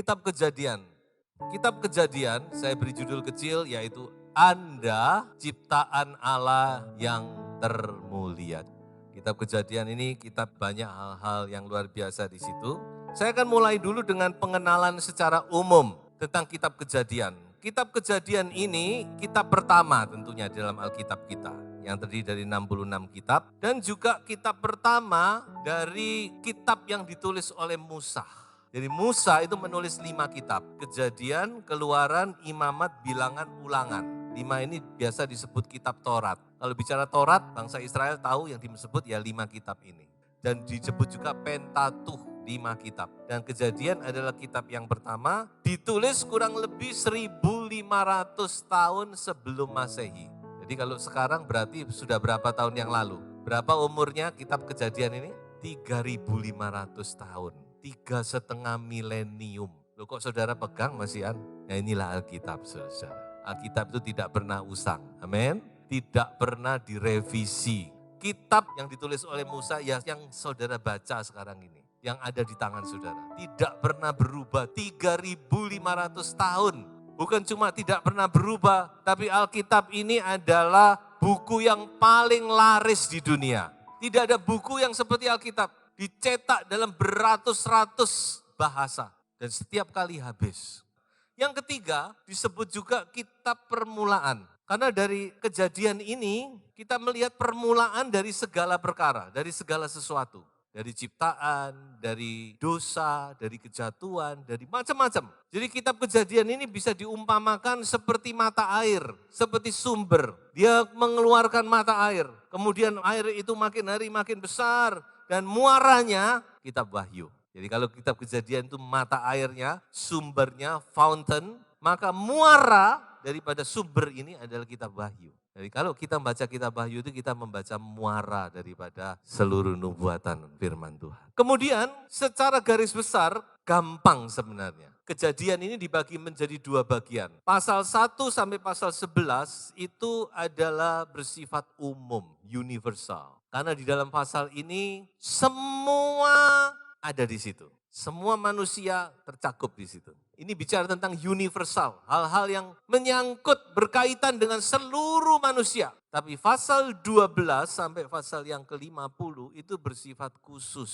Kitab Kejadian. Kitab Kejadian, saya beri judul kecil yaitu Anda Ciptaan Allah yang Termulia. Kitab Kejadian ini kitab banyak hal-hal yang luar biasa di situ. Saya akan mulai dulu dengan pengenalan secara umum tentang Kitab Kejadian. Kitab Kejadian ini kitab pertama tentunya dalam Alkitab kita, yang terdiri dari 66 kitab, dan juga kitab pertama dari kitab yang ditulis oleh Musa. Jadi Musa itu menulis 5 kitab, Kejadian, Keluaran, Imamat, Bilangan, Ulangan. 5 ini biasa disebut kitab Taurat. Kalau bicara Taurat, bangsa Israel tahu yang disebut ya 5 kitab ini. Dan disebut juga Pentateuch, 5 kitab. Dan Kejadian adalah kitab yang pertama, ditulis kurang lebih 1500 tahun sebelum Masehi. Jadi kalau sekarang berarti sudah berapa tahun yang lalu? Berapa umurnya kitab Kejadian ini? 3500 tahun. 3,5 milenium. Loh kok saudara pegang Mas Ian? Ya inilah Alkitab saudara. Alkitab itu tidak pernah usang. Amin. Tidak pernah direvisi. Kitab yang ditulis oleh Musa ya yang saudara baca sekarang ini. Yang ada di tangan saudara. Tidak pernah berubah. 3.500 tahun. Bukan cuma tidak pernah berubah. Tapi Alkitab ini adalah buku yang paling laris di dunia. Tidak ada buku yang seperti Alkitab. Dicetak dalam beratus-ratus bahasa. Dan setiap kali habis. Yang ketiga disebut juga kitab permulaan. Karena dari Kejadian ini kita melihat permulaan dari segala perkara, dari segala sesuatu. Dari ciptaan, dari dosa, dari kejatuhan, dari macam-macam. Jadi kitab Kejadian ini bisa diumpamakan seperti mata air, seperti sumber. Dia mengeluarkan mata air, kemudian air itu makin hari makin besar dan muaranya kitab Wahyu. Jadi kalau kitab Kejadian itu mata airnya, sumbernya, fountain, maka muara daripada sumber ini adalah kitab Wahyu. Jadi kalau kita membaca kitab Wahyu itu kita membaca muara daripada seluruh nubuatan firman Tuhan. Kemudian secara garis besar gampang sebenarnya. Kejadian ini dibagi menjadi 2 bagian. Pasal 1 sampai pasal 11 itu adalah bersifat umum, universal. Karena di dalam pasal ini semua ada di situ. Semua manusia tercakup di situ. Ini bicara tentang universal, hal-hal yang menyangkut berkaitan dengan seluruh manusia. Tapi pasal 12 sampai pasal yang ke-50 itu bersifat khusus.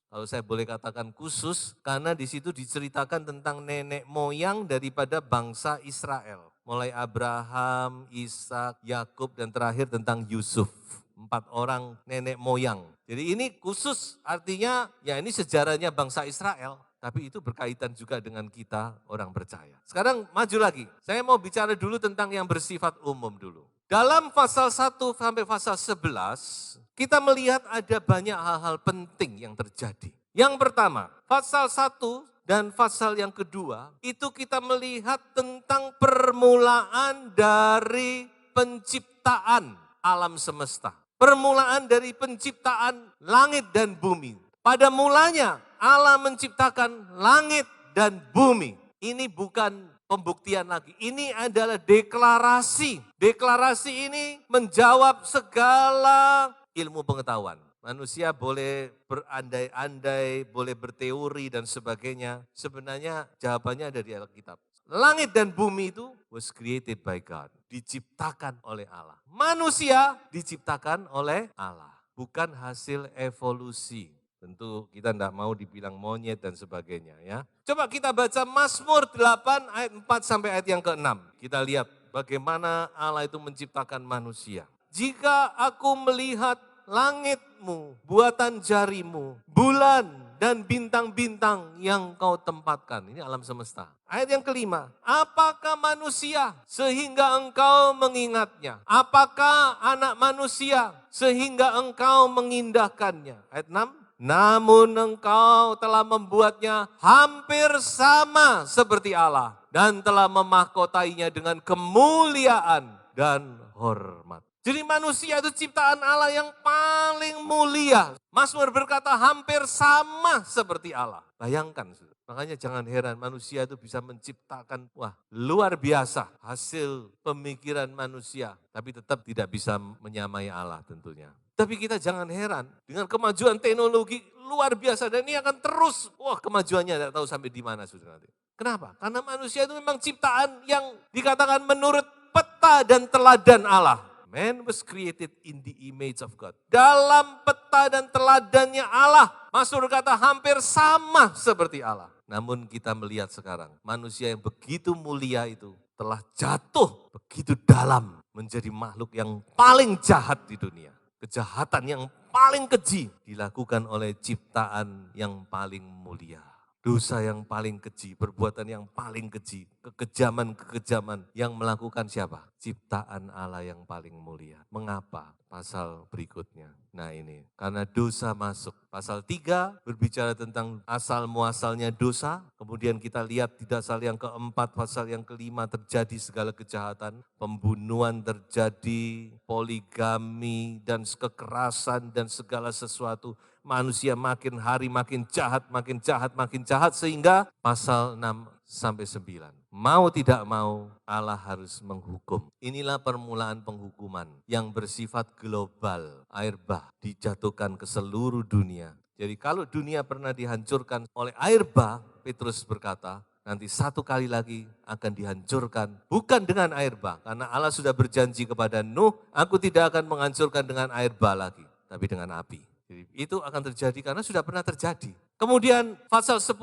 Kalau saya boleh katakan khusus, karena di situ diceritakan tentang nenek moyang daripada bangsa Israel. Mulai Abraham, Ishak, Yakub, dan terakhir tentang Yusuf. 4 orang nenek moyang. Jadi ini khusus artinya ya ini sejarahnya bangsa Israel. Tapi itu berkaitan juga dengan kita orang percaya. Sekarang maju lagi. Saya mau bicara dulu tentang yang bersifat umum dulu. Dalam pasal 1 sampai pasal 11, kita melihat ada banyak hal-hal penting yang terjadi. Yang pertama, pasal 1 dan pasal yang kedua, itu kita melihat tentang permulaan dari penciptaan alam semesta. Permulaan dari penciptaan langit dan bumi. Pada mulanya Allah menciptakan langit dan bumi. Ini bukan pembuktian lagi, ini adalah deklarasi. Deklarasi ini menjawab segala ilmu pengetahuan. Manusia boleh berandai-andai, boleh berteori dan sebagainya. Sebenarnya jawabannya ada di Alkitab. Langit dan bumi itu was created by God. Diciptakan oleh Allah. Manusia diciptakan oleh Allah. Bukan hasil evolusi. Tentu kita tidak mau dibilang monyet dan sebagainya ya. Coba kita baca Mazmur 8 ayat 4 sampai ayat yang ke-6. Kita lihat bagaimana Allah itu menciptakan manusia. Jika aku melihat langitmu, buatan jarimu, bulan dan bintang-bintang yang kau tempatkan. Ini alam semesta. Ayat yang kelima, apakah manusia sehingga engkau mengingatnya? Apakah anak manusia sehingga engkau mengindahkannya? Ayat 6, namun engkau telah membuatnya hampir sama seperti Allah dan telah memahkotainya dengan kemuliaan dan hormat. Jadi manusia itu ciptaan Allah yang paling mulia. Mazmur berkata hampir sama seperti Allah. Bayangkan, makanya jangan heran manusia itu bisa menciptakan, wah luar biasa hasil pemikiran manusia. Tapi tetap tidak bisa menyamai Allah tentunya. Tapi kita jangan heran dengan kemajuan teknologi luar biasa dan ini akan terus, wah kemajuannya tidak tahu sampai di mana sudah nanti. Kenapa? Karena manusia itu memang ciptaan yang dikatakan menurut peta dan teladan Allah. Man was created in the image of God. Dalam peta dan teladannya Allah, Mazmur kata hampir sama seperti Allah. Namun kita melihat sekarang, manusia yang begitu mulia itu telah jatuh begitu dalam menjadi makhluk yang paling jahat di dunia. Kejahatan yang paling keji dilakukan oleh ciptaan yang paling mulia. Dosa yang paling keji, perbuatan yang paling keji, kekejaman-kekejaman yang melakukan siapa? Ciptaan Allah yang paling mulia. Mengapa? Pasal berikutnya. Nah ini, karena dosa masuk. Pasal 3 berbicara tentang asal muasalnya dosa. Kemudian kita lihat di pasal yang keempat, pasal yang kelima terjadi segala kejahatan. Pembunuhan terjadi, poligami dan kekerasan dan segala sesuatu. Manusia makin hari makin jahat, makin jahat, makin jahat. Sehingga pasal 6 sampai 9. Mau tidak mau Allah harus menghukum. Inilah permulaan penghukuman yang bersifat global. Air bah dijatuhkan ke seluruh dunia. Jadi kalau dunia pernah dihancurkan oleh air bah, Petrus berkata, nanti satu kali lagi akan dihancurkan. Bukan dengan air bah, karena Allah sudah berjanji kepada Nuh, aku tidak akan menghancurkan dengan air bah lagi, tapi dengan api. Jadi itu akan terjadi karena sudah pernah terjadi. Kemudian pasal 10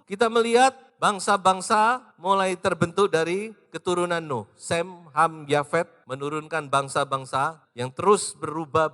kita melihat bangsa-bangsa mulai terbentuk dari keturunan Nuh. Sem, Ham, Yafet menurunkan bangsa-bangsa yang terus berubah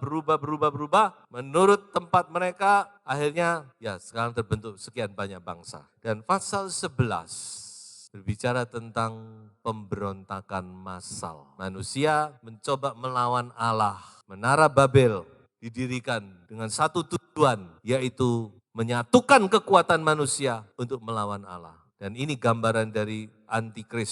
menurut tempat mereka. Akhirnya ya sekarang terbentuk sekian banyak bangsa. Dan pasal 11 berbicara tentang pemberontakan massal. Manusia mencoba melawan Allah. Menara Babel didirikan dengan satu tujuan, yaitu menyatukan kekuatan manusia untuk melawan Allah. Dan ini gambaran dari antikris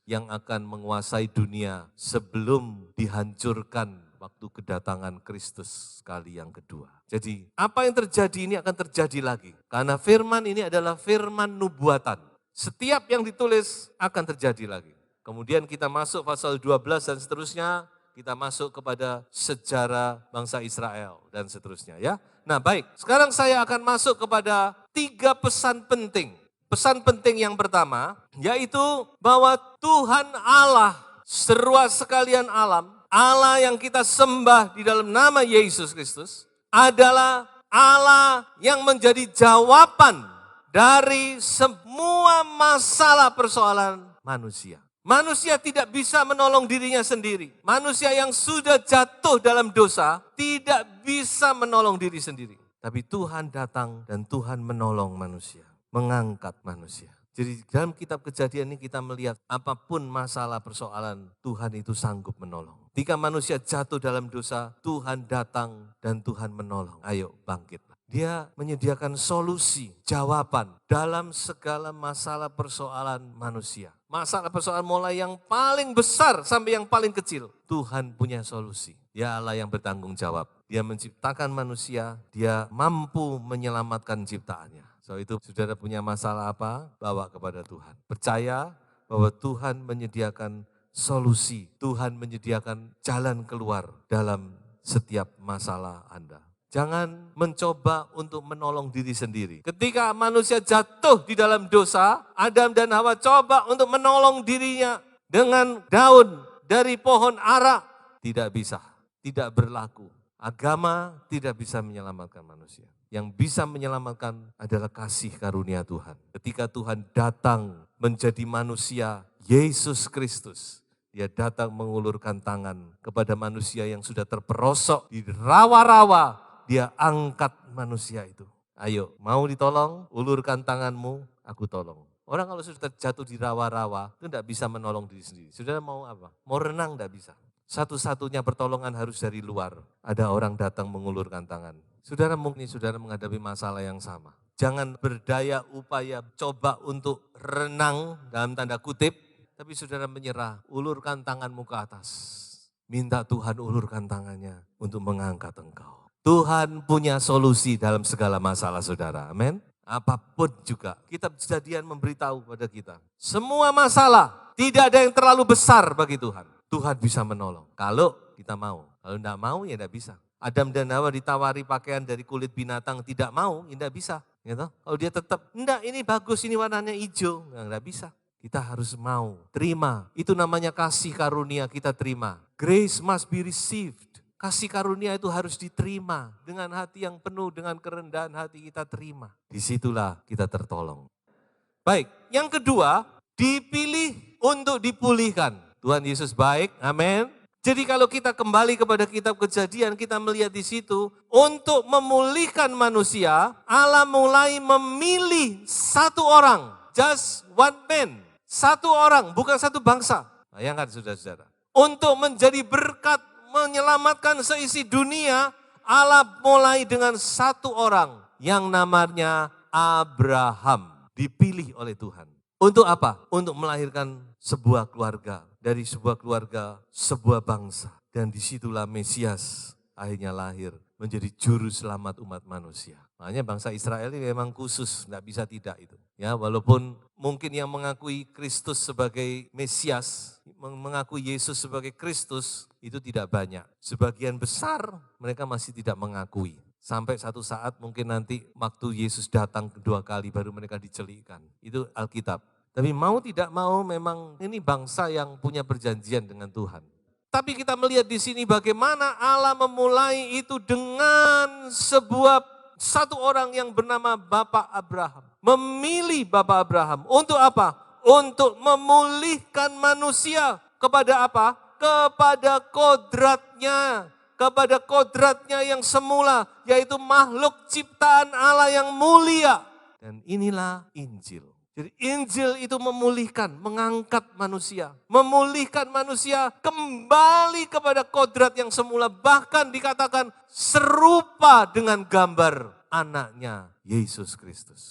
yang akan menguasai dunia sebelum dihancurkan waktu kedatangan Kristus kali yang kedua. Jadi apa yang terjadi ini akan terjadi lagi. Karena firman ini adalah firman nubuatan. Setiap yang ditulis akan terjadi lagi. Kemudian kita masuk pasal 12 dan seterusnya. Kita masuk kepada sejarah bangsa Israel dan seterusnya ya. Nah baik, sekarang saya akan masuk kepada 3 pesan penting. Pesan penting yang pertama, yaitu bahwa Tuhan Allah, seruat sekalian alam, Allah yang kita sembah di dalam nama Yesus Kristus, adalah Allah yang menjadi jawaban dari semua masalah persoalan manusia. Manusia tidak bisa menolong dirinya sendiri. Manusia yang sudah jatuh dalam dosa tidak bisa menolong diri sendiri. Tapi Tuhan datang dan Tuhan menolong manusia, mengangkat manusia. Jadi dalam kitab Kejadian ini kita melihat apapun masalah persoalan, Tuhan itu sanggup menolong. Ketika manusia jatuh dalam dosa, Tuhan datang dan Tuhan menolong. Ayo bangkit. Dia menyediakan solusi, jawaban dalam segala masalah persoalan manusia. Masalah persoalan mulai yang paling besar sampai yang paling kecil. Tuhan punya solusi. Dia Allah yang bertanggung jawab. Dia menciptakan manusia, dia mampu menyelamatkan ciptaannya. So itu saudara punya masalah apa? Bawa kepada Tuhan. Percaya bahwa Tuhan menyediakan solusi. Tuhan menyediakan jalan keluar dalam setiap masalah Anda. Jangan mencoba untuk menolong diri sendiri. Ketika manusia jatuh di dalam dosa, Adam dan Hawa coba untuk menolong dirinya dengan daun dari pohon ara. Tidak bisa, tidak berlaku. Agama tidak bisa menyelamatkan manusia. Yang bisa menyelamatkan adalah kasih karunia Tuhan. Ketika Tuhan datang menjadi manusia, Yesus Kristus, dia datang mengulurkan tangan kepada manusia yang sudah terperosok di rawa-rawa. Dia angkat manusia itu. Ayo, mau ditolong? Ulurkan tanganmu, aku tolong. Orang kalau sudah terjatuh di rawa-rawa, itu tidak bisa menolong diri sendiri. Saudara mau apa? Mau renang tidak bisa. Satu-satunya pertolongan harus dari luar. Ada orang datang mengulurkan tangan. Saudara mungkin saudara menghadapi masalah yang sama. Jangan berdaya upaya coba untuk renang dalam tanda kutip, tapi saudara menyerah, ulurkan tanganmu ke atas. Minta Tuhan ulurkan tangannya untuk mengangkat engkau. Tuhan punya solusi dalam segala masalah saudara, amin. Apapun juga, kitab Kejadian memberitahu pada kita. Semua masalah, tidak ada yang terlalu besar bagi Tuhan. Tuhan bisa menolong, kalau kita mau. Kalau tidak mau ya tidak bisa. Adam dan Hawa ditawari pakaian dari kulit binatang, tidak mau, tidak bisa. Gitu. Kalau dia tetap, enggak ini bagus, ini warnanya hijau, enggak bisa. Kita harus mau, terima. Itu namanya kasih karunia kita terima. Grace must be received. Kasih karunia itu harus diterima. Dengan hati yang penuh, dengan kerendahan hati kita terima. Disitulah kita tertolong. Baik, yang kedua, dipilih untuk dipulihkan. Tuhan Yesus baik, amin. Jadi kalau kita kembali kepada kitab Kejadian, kita melihat di situ, untuk memulihkan manusia, Allah mulai memilih satu orang, just one man. Satu orang, bukan satu bangsa. Bayangkan saudara-saudara. Untuk menjadi berkat, menyelamatkan seisi dunia, Allah mulai dengan satu orang yang namanya Abraham. Dipilih oleh Tuhan. Untuk apa? Untuk melahirkan sebuah keluarga. Dari sebuah keluarga, sebuah bangsa. Dan disitulah Mesias akhirnya lahir menjadi juru selamat umat manusia. Makanya bangsa Israel ini memang khusus, tidak bisa tidak itu. Ya, walaupun mungkin yang mengakui Kristus sebagai Mesias, mengakui Yesus sebagai Kristus, itu tidak banyak. Sebagian besar mereka masih tidak mengakui. Sampai satu saat mungkin nanti waktu Yesus datang kedua kali baru mereka dicelikkan. Itu Alkitab. Tapi mau tidak mau memang ini bangsa yang punya perjanjian dengan Tuhan. Tapi kita melihat di sini bagaimana Allah memulai itu dengan satu orang yang bernama Bapak Abraham. Memilih Bapak Abraham. Untuk apa? Untuk memulihkan manusia. Kepada apa? Kepada kodratnya. Kepada kodratnya yang semula. Yaitu makhluk ciptaan Allah yang mulia. Dan inilah Injil. Jadi Injil itu memulihkan, mengangkat manusia. Memulihkan manusia kembali kepada kodrat yang semula. Bahkan dikatakan serupa dengan gambar anaknya Yesus Kristus.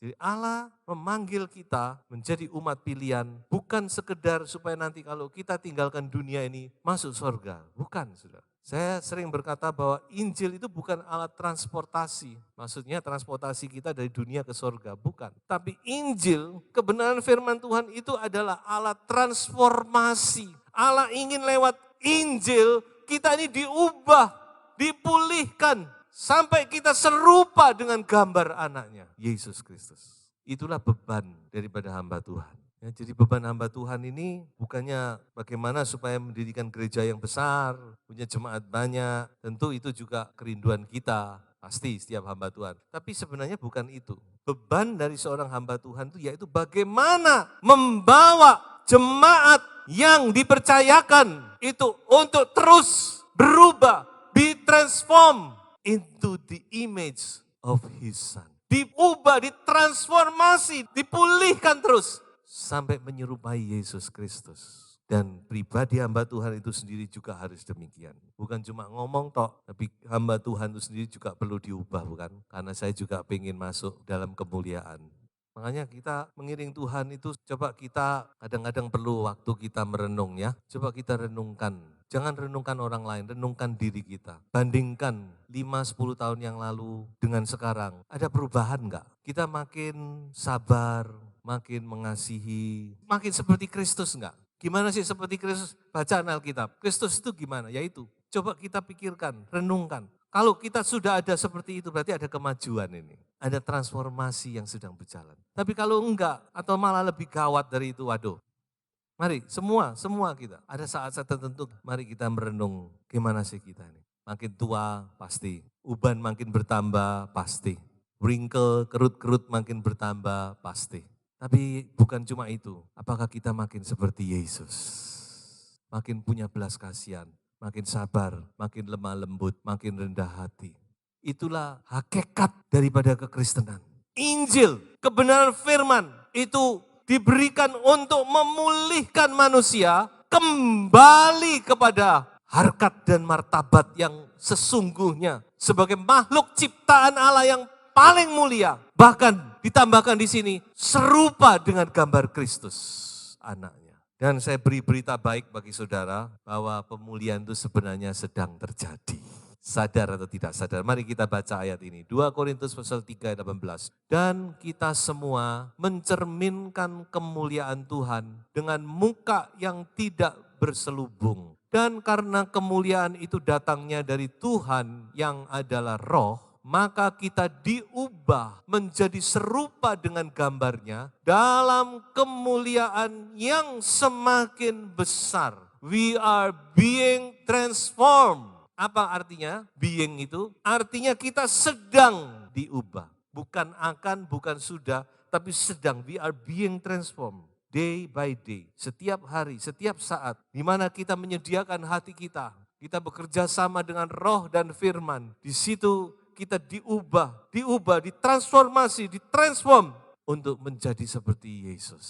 Jadi Allah memanggil kita menjadi umat pilihan. Bukan sekedar supaya nanti kalau kita tinggalkan dunia ini masuk surga. Bukan, saudara. Saya sering berkata bahwa Injil itu bukan alat transportasi. Maksudnya transportasi kita dari dunia ke surga, bukan. Tapi Injil, kebenaran firman Tuhan itu adalah alat transformasi. Allah ingin lewat Injil, kita ini diubah, dipulihkan. Sampai kita serupa dengan gambar anaknya, Yesus Kristus. Itulah beban daripada hamba Tuhan. Ya, jadi beban hamba Tuhan ini bukannya bagaimana supaya mendirikan gereja yang besar, punya jemaat banyak, tentu itu juga kerinduan kita, pasti setiap hamba Tuhan. Tapi sebenarnya bukan itu. Beban dari seorang hamba Tuhan itu yaitu bagaimana membawa jemaat yang dipercayakan itu untuk terus berubah, ditransform into the image of His Son. Diubah, ditransformasi, dipulihkan terus. Sampai menyerupai Yesus Kristus. Dan pribadi hamba Tuhan itu sendiri juga harus demikian. Bukan cuma ngomong tok, tapi hamba Tuhan itu sendiri juga perlu diubah, bukan? Karena saya juga ingin masuk dalam kemuliaan. Makanya kita mengiring Tuhan itu coba kita kadang-kadang perlu waktu kita merenung ya. Coba kita renungkan. Jangan renungkan orang lain, renungkan diri kita. Bandingkan 5-10 tahun yang lalu dengan sekarang. Ada perubahan enggak? Kita makin sabar, makin mengasihi, makin seperti Kristus enggak? Gimana sih seperti Kristus? Bacaan Alkitab. Kristus itu gimana? Yaitu, coba kita pikirkan, renungkan. Kalau kita sudah ada seperti itu, berarti ada kemajuan ini. Ada transformasi yang sedang berjalan. Tapi kalau enggak, atau malah lebih gawat dari itu, waduh. Mari, semua kita. Ada saat-saat tertentu, mari kita merenung, gimana sih kita ini. Makin tua, pasti. Uban makin bertambah, pasti. Wrinkle, kerut-kerut makin bertambah, pasti. Tapi bukan cuma itu, apakah kita makin seperti Yesus? Makin punya belas kasihan, makin sabar, makin lemah lembut, makin rendah hati. Itulah hakikat daripada kekristenan. Injil, kebenaran firman, itu diberikan untuk memulihkan manusia kembali kepada harkat dan martabat yang sesungguhnya. Sebagai makhluk ciptaan Allah yang paling mulia. Bahkan ditambahkan di sini serupa dengan gambar Kristus anaknya. Dan saya beri berita baik bagi saudara bahwa pemulihan itu sebenarnya sedang terjadi. Sadar atau tidak sadar, mari kita baca ayat ini. 2 Korintus pasal 3 ayat 18. Dan kita semua mencerminkan kemuliaan Tuhan dengan muka yang tidak berselubung Dan karena kemuliaan itu datangnya dari Tuhan yang adalah roh, maka kita diubah menjadi serupa dengan gambarnya dalam kemuliaan yang semakin besar. We are being transformed. Apa artinya being itu? Artinya kita sedang diubah. Bukan akan, bukan sudah, tapi sedang. We are being transformed. Day by day, setiap hari, setiap saat, di mana kita menyediakan hati kita bekerja sama dengan roh dan firman. Di situ kita diubah, ditransformasi, ditransform untuk menjadi seperti Yesus.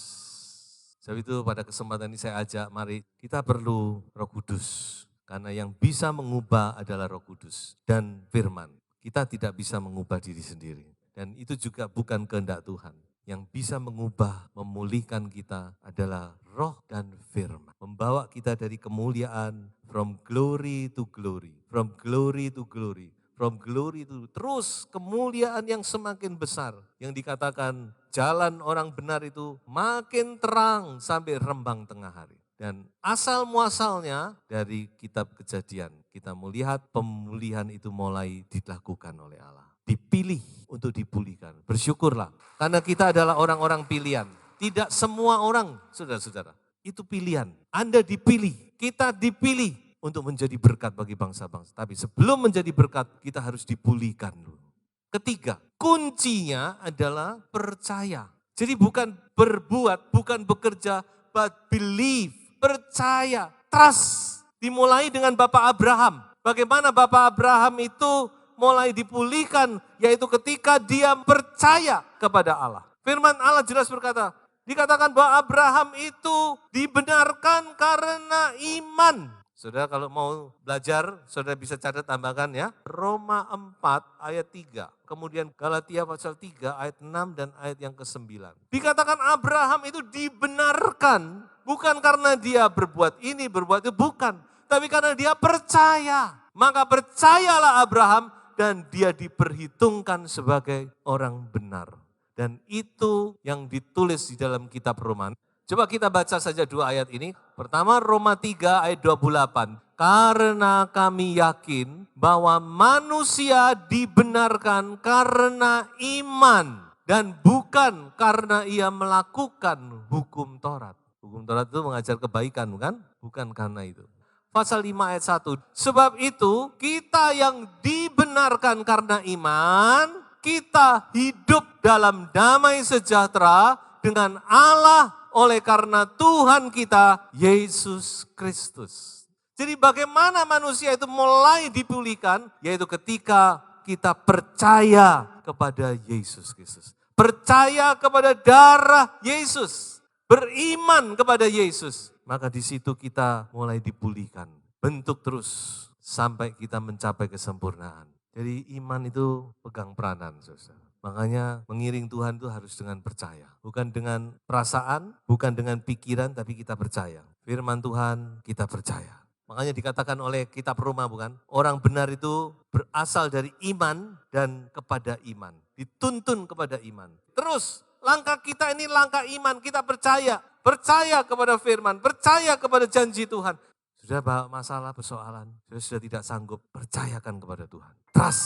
Sebab itu pada kesempatan ini saya ajak, mari kita perlu Roh Kudus. Karena yang bisa mengubah adalah Roh Kudus dan firman. Kita tidak bisa mengubah diri sendiri. Dan itu juga bukan kehendak Tuhan. Yang bisa mengubah, memulihkan kita adalah roh dan firman. Membawa kita dari kemuliaan, from glory to glory, from glory to glory, from glory to terus kemuliaan yang semakin besar. Yang dikatakan jalan orang benar itu makin terang sampai rembang tengah hari. Dan asal muasalnya dari kitab Kejadian, kita melihat pemulihan itu mulai dilakukan oleh Allah. Dipilih untuk dipulihkan. Bersyukurlah, karena kita adalah orang-orang pilihan. Tidak semua orang, saudara-saudara, itu pilihan. Anda dipilih, kita dipilih untuk menjadi berkat bagi bangsa-bangsa. Tapi sebelum menjadi berkat, kita harus dipulihkan dulu. Ketiga, kuncinya adalah percaya. Jadi bukan berbuat, bukan bekerja, but believe. Percaya, trust. Dimulai dengan Bapak Abraham. Bagaimana Bapak Abraham itu mulai dipulihkan, yaitu ketika dia percaya kepada Allah. Firman Allah jelas berkata, dikatakan bahwa Abraham itu dibenarkan karena iman. Saudara kalau mau belajar, saudara bisa catat tambahkan ya. Roma 4 ayat 3, kemudian Galatia pasal 3 ayat 6 dan ayat yang ke-9. Dikatakan Abraham itu dibenarkan, bukan karena dia berbuat ini, berbuat itu, bukan. Tapi karena dia percaya. Maka percayalah Abraham dan dia diperhitungkan sebagai orang benar. Dan itu yang ditulis di dalam kitab Roma. Coba kita baca saja dua ayat ini. Pertama Roma 3 ayat 28. Karena kami yakin bahwa manusia dibenarkan karena iman dan bukan karena ia melakukan hukum Taurat. Hukum Taurat itu mengajar kebaikan, bukan? Bukan karena itu. Pasal 5 ayat 1. Sebab itu kita yang dibenarkan karena iman, kita hidup dalam damai sejahtera dengan Allah oleh karena Tuhan kita, Yesus Kristus. Jadi bagaimana manusia itu mulai dipulihkan? Yaitu ketika kita percaya kepada Yesus Kristus. Percaya kepada darah Yesus. Beriman kepada Yesus. Maka di situ kita mulai dipulihkan. Bentuk terus sampai kita mencapai kesempurnaan. Jadi iman itu pegang peranan, saudara. Makanya mengiring Tuhan itu harus dengan percaya. Bukan dengan perasaan, bukan dengan pikiran, tapi kita percaya. Firman Tuhan kita percaya. Makanya dikatakan oleh kitab Roma, bukan? Orang benar itu berasal dari iman dan kepada iman. Dituntun kepada iman. Terus langkah kita ini langkah iman, kita percaya. Percaya kepada firman, percaya kepada janji Tuhan. Sudah bawa masalah, persoalan, sudah tidak sanggup, percayakan kepada Tuhan. Trust,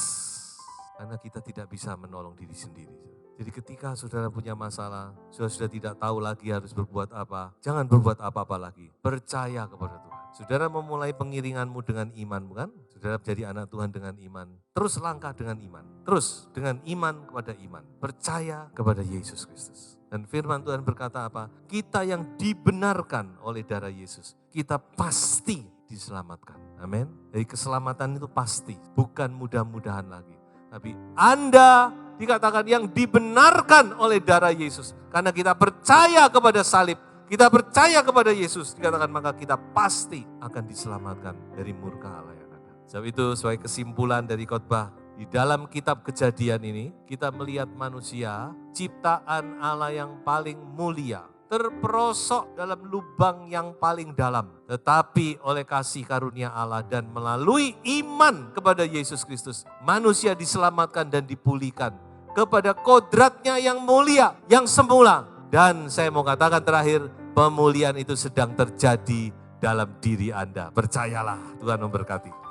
karena kita tidak bisa menolong diri sendiri. Jadi ketika saudara punya masalah, sudah tidak tahu lagi harus berbuat apa, jangan berbuat apa-apa lagi. Percaya kepada Tuhan. Saudara memulai pengiringanmu dengan iman, bukan? Saudara menjadi anak Tuhan dengan iman. Terus langkah dengan iman. Terus dengan iman kepada iman. Percaya kepada Yesus Kristus. Dan firman Tuhan berkata apa? Kita yang dibenarkan oleh darah Yesus, kita pasti diselamatkan. Amin. Jadi keselamatan itu pasti, bukan mudah-mudahan lagi. Tapi Anda dikatakan yang dibenarkan oleh darah Yesus. Karena kita percaya kepada salib, kita percaya kepada Yesus, dikatakan maka kita pasti akan diselamatkan dari murka Allah yang ada. Sebab itu sebagai kesimpulan dari khotbah, di dalam kitab Kejadian ini kita melihat manusia ciptaan Allah yang paling mulia, terperosok dalam lubang yang paling dalam. Tetapi oleh kasih karunia Allah dan melalui iman kepada Yesus Kristus, manusia diselamatkan dan dipulihkan kepada kodratnya yang mulia, yang semula. Dan saya mau katakan terakhir, pemulihan itu sedang terjadi dalam diri Anda. Percayalah, Tuhan memberkati.